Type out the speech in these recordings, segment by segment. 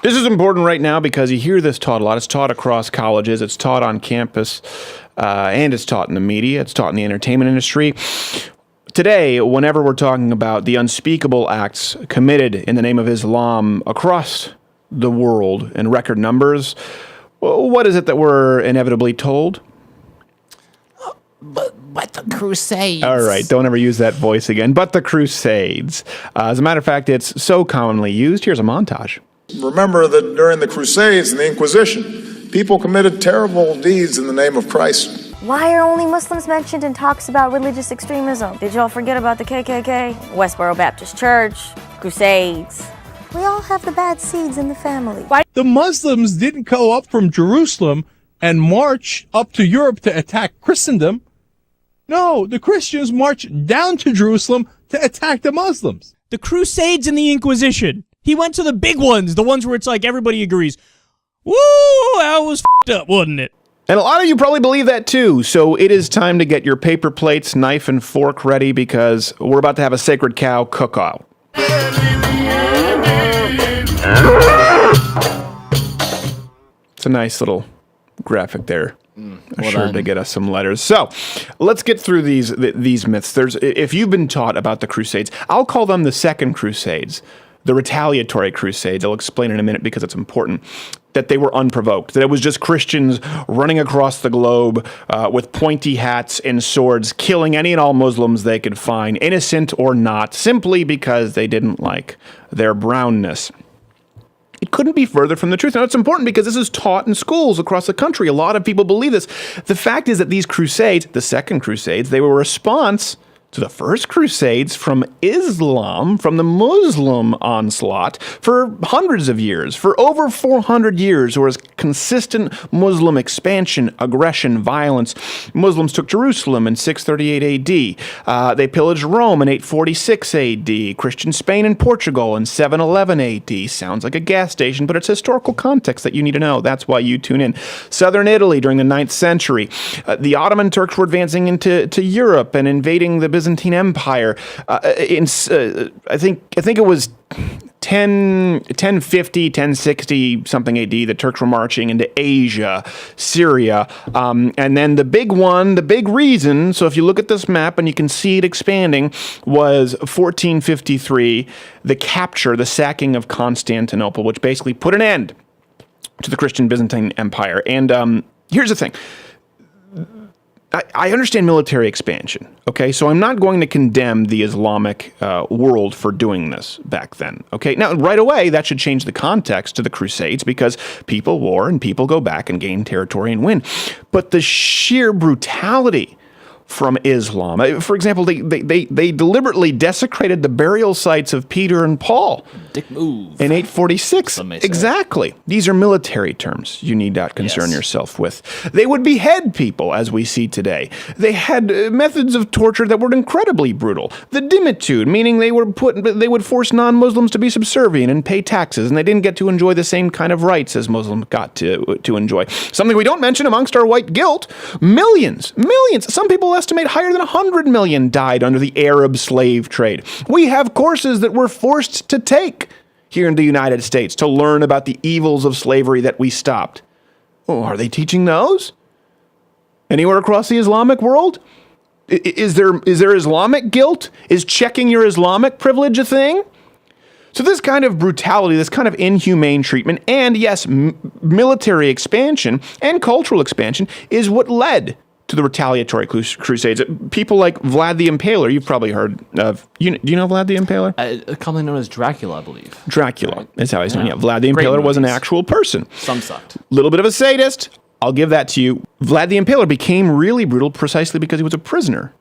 This is important right now because you hear this taught a lot. It's taught across colleges. It's taught on campus, and it's taught in the media. It's taught in the entertainment industry. Today, whenever we're talking about the unspeakable acts committed in the name of Islam across the world in record numbers, what is it that we're inevitably told? But the Crusades. All right, don't ever use that voice again. But the Crusades. As a matter of fact, it's so commonly used. Here's a montage. Remember that during the Crusades and the Inquisition, people committed terrible deeds in the name of Christ. Why are only Muslims mentioned in talks about religious extremism? Did y'all forget about the KKK? Westboro Baptist Church, Crusades. We all have the bad seeds in the family. Why? The Muslims didn't go up from Jerusalem and march up to Europe to attack Christendom. No, the Christians marched down to Jerusalem to attack the Muslims. The Crusades and the Inquisition. He went to the big ones, the ones where it's like everybody agrees. Woo, that was f***ed up, wasn't it? And a lot of you probably believe that too, so it is time to get your paper plates, knife, and fork ready because we're about to have a sacred cow cook-out. It's a nice little graphic there. Sure to get us some letters. So let's get through these myths. If you've been taught about the Crusades, I'll call them the Second Crusades. The retaliatory Crusades, I'll explain in a minute because it's important, that they were unprovoked, that it was just Christians running across the globe with pointy hats and swords, killing any and all Muslims they could find, innocent or not, simply because they didn't like their brownness. It couldn't be further from the truth. Now, it's important because this is taught in schools across the country. A lot of people believe this. The fact is that these Crusades, the Second Crusades, they were a response to the First Crusades from Islam, from the Muslim onslaught for hundreds of years. For over 400 years, there was consistent Muslim expansion, aggression, violence. Muslims took Jerusalem in 638 AD. They pillaged Rome in 846 AD. Christian Spain and Portugal in 711 AD. Sounds like a gas station, but it's historical context that you need to know. That's why you tune in. Southern Italy during the 9th century. The Ottoman Turks were advancing into Europe and invading the Byzantine Empire. I think it was 1050, 1060 something AD. The Turks were marching into Asia, Syria, and then the big one, the big reason. So if you look at this map and you can see it expanding, was 1453, the capture, the sacking of Constantinople, which basically put an end to the Christian Byzantine Empire. And here's the thing. I understand military expansion, okay? So I'm not going to condemn the Islamic world for doing this back then, okay? Now, right away, that should change the context to the Crusades because people war and people go back and gain territory and win. But the sheer brutality from Islam, for example, they deliberately desecrated the burial sites of Peter and Paul. Dick move. In 846. Exactly. These are military terms you need not concern yourself with. They would behead people, as we see today. They had methods of torture that were incredibly brutal. The dimitude, meaning they would force non-Muslims to be subservient and pay taxes, and they didn't get to enjoy the same kind of rights as Muslims got to enjoy. Something we don't mention amongst our white guilt, millions, some people estimate higher than 100 million died under the Arab slave trade. We have courses that we're forced to take here in the United States to learn about the evils of slavery that we stopped. Oh, are they teaching those? Anywhere across the Islamic world? Is there Islamic guilt? Is checking your Islamic privilege a thing? So this kind of brutality, this kind of inhumane treatment, and yes, military expansion and cultural expansion is what led to the retaliatory Crusades. People like Vlad the Impaler, you've probably heard of. Do you know Vlad the Impaler? Commonly known as Dracula, I believe. Dracula is how he's known. Yeah, Vlad the Impaler was an actual person. Some sucked. Little bit of a sadist. I'll give that to you. Vlad the Impaler became really brutal precisely because he was a prisoner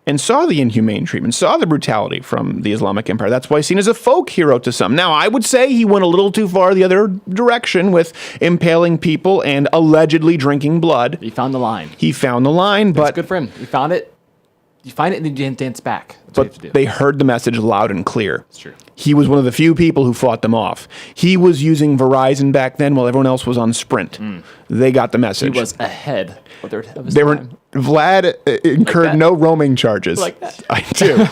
and saw the inhumane treatment, saw the brutality from the Islamic Empire. That's why he's seen as a folk hero to some. Now, I would say he went a little too far the other direction with impaling people and allegedly drinking blood. He found the line. But it's good for him. He found it. You find it and then you dance back. That's what you have to do. They heard the message loud and clear. It's true. He was one of the few people who fought them off. He was using Verizon back then while everyone else was on Sprint. They got the message. He was ahead of his time. Vlad incurred no roaming charges. Like that. I do.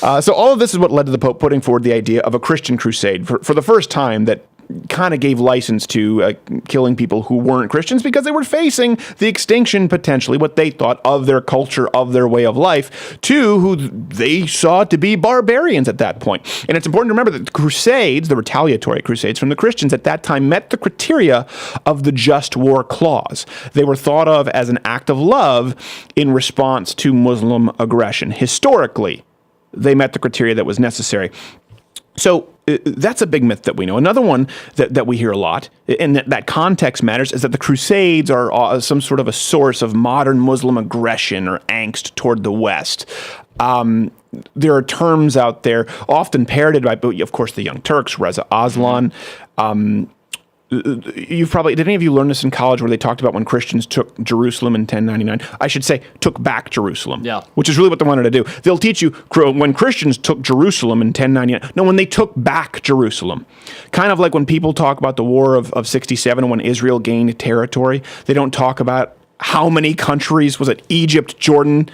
So all of this is what led to the Pope putting forward the idea of a Christian crusade for the first time that kind of gave license to killing people who weren't Christians because they were facing the extinction, potentially, what they thought of their culture, of their way of life, to who they saw to be barbarians at that point. And it's important to remember that the Crusades, the retaliatory Crusades from the Christians at that time, met the criteria of the just war clause. They were thought of as an act of love in response to Muslim aggression. Historically, they met the criteria that was necessary. So that's a big myth that we know. Another one that we hear a lot, and that context matters, is that the Crusades are some sort of a source of modern Muslim aggression or angst toward the West. There are terms out there, often parroted by, of course, the Young Turks, Reza Aslan. Did any of you learn this in college where they talked about when Christians took Jerusalem in 1099? I should say, took back Jerusalem. Yeah. Which is really what they wanted to do. They'll teach you when Christians took Jerusalem in 1099. No, when they took back Jerusalem. Kind of like when people talk about the War of 67 when Israel gained territory. They don't talk about how many countries, was it Egypt, Jordan,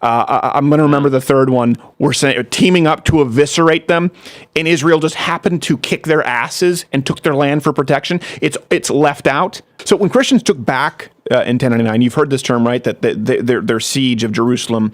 I'm going to remember the third one, were teaming up to eviscerate them, and Israel just happened to kick their asses and took their land for protection. It's left out. So when Christians took back in 1099, you've heard this term, right? That their siege of Jerusalem,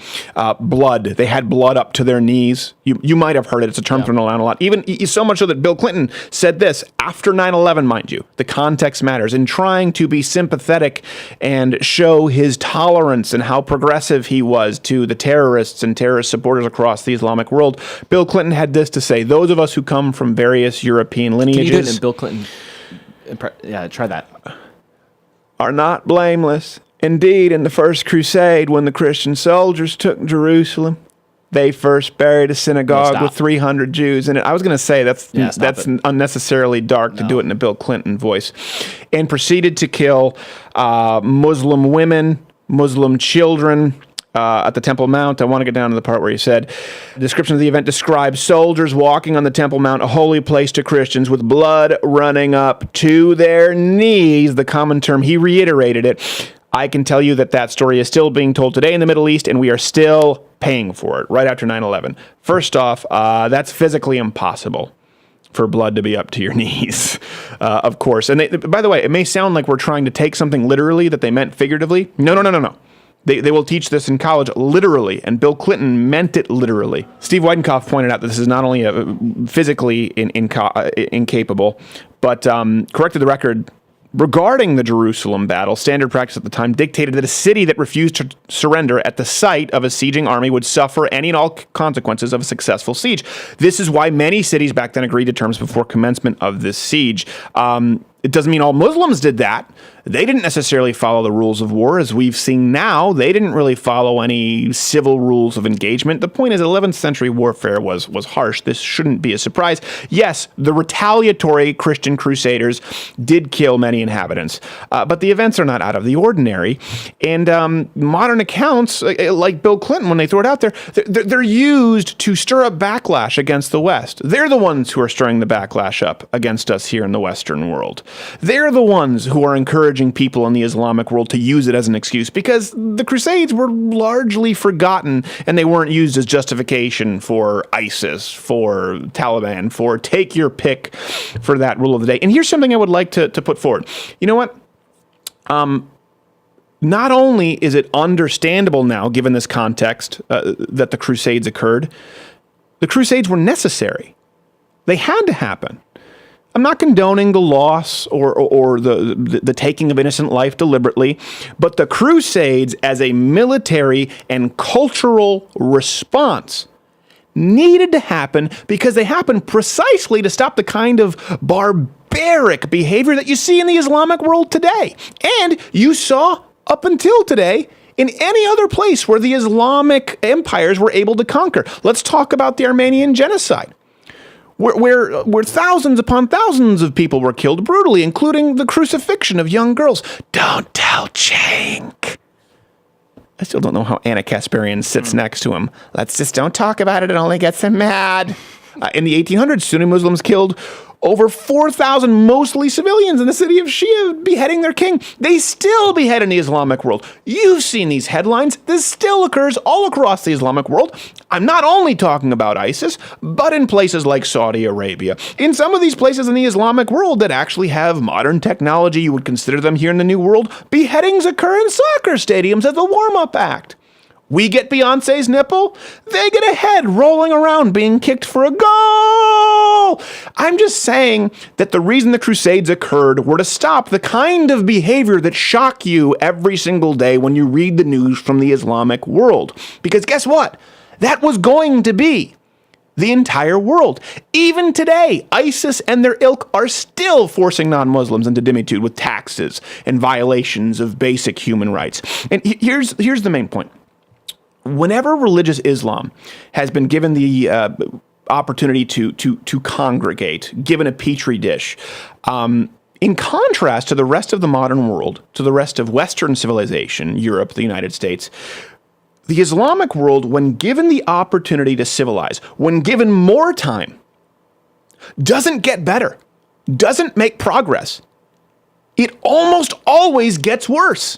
blood. They had blood up to their knees. You might have heard it. It's a term thrown around a lot. Even so much so that Bill Clinton said this after 9/11, mind you. The context matters. In trying to be sympathetic and show his tolerance and how progressive he was to the terrorists and terrorist supporters across the Islamic world, Bill Clinton had this to say: those of us who come from various European lineages. Can you do it in Bill Clinton? Yeah, try that. Are not blameless. Indeed, in the First Crusade, when the Christian soldiers took Jerusalem, they first buried a synagogue with 300 Jews in it. I was going to say that's unnecessarily dark to do it in a Bill Clinton voice. And proceeded to kill Muslim women, Muslim children, at the Temple Mount. I want to get down to the part where he said, the description of the event describes soldiers walking on the Temple Mount, a holy place to Christians, with blood running up to their knees. The common term, he reiterated it. I can tell you that story is still being told today in the Middle East, and we are still paying for it right after 9/11. First off, that's physically impossible for blood to be up to your knees, of course. And by the way, it may sound like we're trying to take something literally that they meant figuratively. No. They will teach this in college literally, and Bill Clinton meant it literally. Steve Weidenkopf pointed out that this is not only physically incapable, but corrected the record regarding the Jerusalem battle. Standard practice at the time dictated that a city that refused to surrender at the sight of a sieging army would suffer any and all consequences of a successful siege. This is why many cities back then agreed to terms before commencement of this siege. It doesn't mean all Muslims did that. They didn't necessarily follow the rules of war. As we've seen now, they didn't really follow any civil rules of engagement. The point is, 11th century warfare was harsh. This shouldn't be a surprise. Yes, the retaliatory Christian crusaders did kill many inhabitants, but the events are not out of the ordinary. And modern accounts, like Bill Clinton, when they throw it out there, they're used to stir up backlash against the West. They're the ones who are stirring the backlash up against us here in the Western world. They're the ones who are encouraging people in the Islamic world to use it as an excuse, because the Crusades were largely forgotten and they weren't used as justification for ISIS, for Taliban, for take your pick for that rule of the day. And here's something I would like to put forward. You know what? Not only is it understandable now, given this context, that the Crusades occurred, the Crusades were necessary. They had to happen. I'm not condoning the loss or the taking of innocent life deliberately, but the Crusades as a military and cultural response needed to happen because they happened precisely to stop the kind of barbaric behavior that you see in the Islamic world today. And you saw up until today in any other place where the Islamic empires were able to conquer. Let's talk about the Armenian genocide, where thousands upon thousands of people were killed brutally, including the crucifixion of young girls. Don't tell Cenk. I still don't know how Anna Kasparian sits next to him. Let's just don't talk about it. It only gets him mad. In the 1800s, Sunni Muslims killed over 4,000 mostly civilians in the city of Shia, beheading their king. They still behead in the Islamic world. You've seen these headlines. This still occurs all across the Islamic world. I'm not only talking about ISIS, but in places like Saudi Arabia. In some of these places in the Islamic world that actually have modern technology, you would consider them here in the New World, beheadings occur in soccer stadiums as a warm-up act. We get Beyonce's nipple, they get a head rolling around being kicked for a goal. I'm just saying that the reason the Crusades occurred were to stop the kind of behavior that shock you every single day when you read the news from the Islamic world. Because guess what? That was going to be the entire world. Even today, ISIS and their ilk are still forcing non-Muslims into dhimmitude with taxes and violations of basic human rights. And here's the main point. Whenever religious Islam has been given the opportunity to congregate, given a petri dish, in contrast to the rest of the modern world, to the rest of Western civilization, Europe, the United States, the Islamic world, when given the opportunity to civilize, when given more time, doesn't get better, doesn't make progress. It almost always gets worse.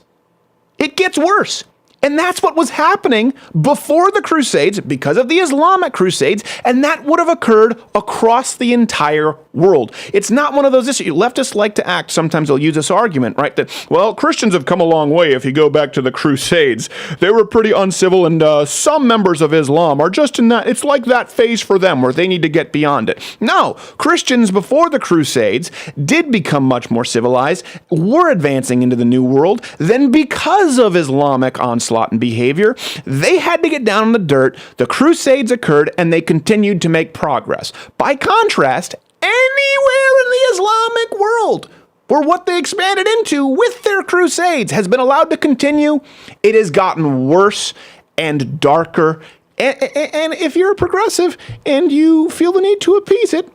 It gets worse. And that's what was happening before the Crusades because of the Islamic Crusades, and that would have occurred across the entire world. It's not one of those issues. Leftists like to act, sometimes they'll use this argument, right, that, well, Christians have come a long way if you go back to the Crusades. They were pretty uncivil, and some members of Islam are just in that, it's like that phase for them where they need to get beyond it. No, Christians before the Crusades did become much more civilized, were advancing into the New World, then because of Islamic onslaught and behavior, they had to get down in the dirt. The Crusades occurred, and they continued to make progress. By contrast, anywhere in the Islamic world where what they expanded into with their Crusades has been allowed to continue, it has gotten worse and darker. And if you're a progressive and you feel the need to appease it,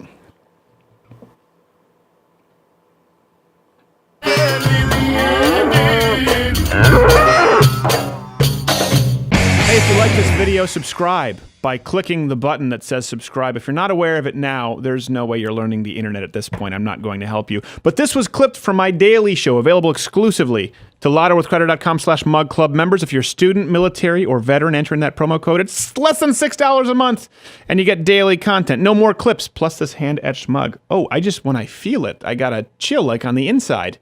if you like this video, subscribe by clicking the button that says subscribe. If you're not aware of it now, there's no way you're learning the internet at this point. I'm not going to help you. But this was clipped from my daily show, available exclusively to louderwithcrowder.com/mugclub members. If you're a student, military, or veteran, enter in that promo code. It's less than $6 a month, and you get daily content. No more clips, plus this hand-etched mug. Oh, when I feel it, I got a chill like on the inside.